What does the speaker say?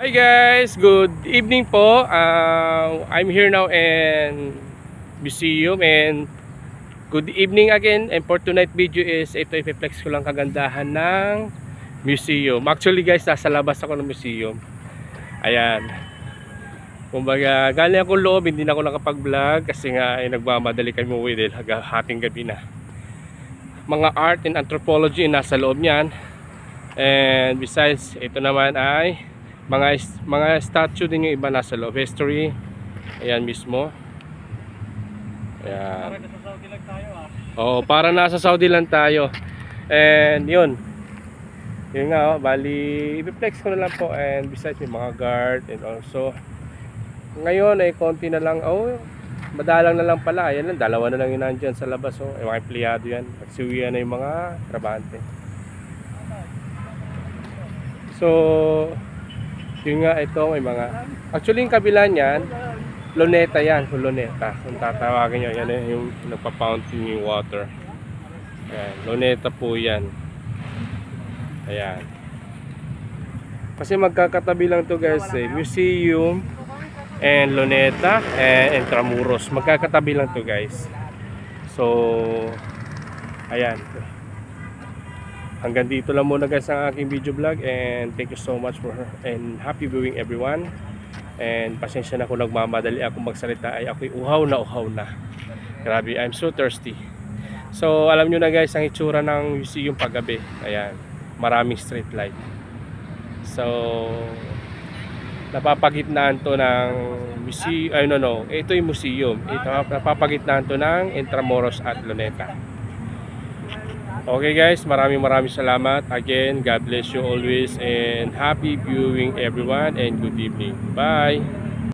Hi guys, good evening po. I'm here now in museum and good evening again. And for tonight video is ito i-flex ko lang kagandahan ng museum. Actually guys, nasa labas ako ng museum. Ayan. Kumbaga, galing akong loob, hindi na ako nakapag-vlog kasi nga ay nagmamadali kami umuwi dahil hating gabi na. Mga art and anthropology nasa loob niyan. And besides, ito naman ay mga statue din yung iba nasa loob. History. Ayan mismo. Ayan. Para nasa Saudi lang tayo Oo, para nasa Saudi lang tayo. And yun. Yun nga bali i-flex ko na lang po. And besides may mga guard and also ngayon ay konti na lang. Madalang na lang pala. Ayan lang, dalawa na lang yun nandyan sa labas. Ay mga empleyado yan. At siwiyan na yung mga trabante. So yun nga, ito may mga actually yung kabila niyan luneta yan, luneta kung tatawagin nyo, yan yung nagpa-fountain yung water. Ayan, luneta po yan. Ayan, kasi magkakatabi lang to guys museum and luneta and Intramuros, magkakatabi lang to guys. So ayan, hanggang dito lang muna guys ang aking video vlog and thank you so much for and happy viewing everyone. And pasensya na kung nagmamadali ako magsalita, ay ako'y uhaw na. Grabe, I'm so thirsty. So alam nyo na guys ang itsura ng museum paggabi. Ayan, maraming street light. So napapagitnaan to ng museum, ito yung museum. Ito napapagitnaan to ng Intramuros at Luneta. Okay guys, maraming salamat. Again, God bless you always and happy viewing everyone and good evening. Bye!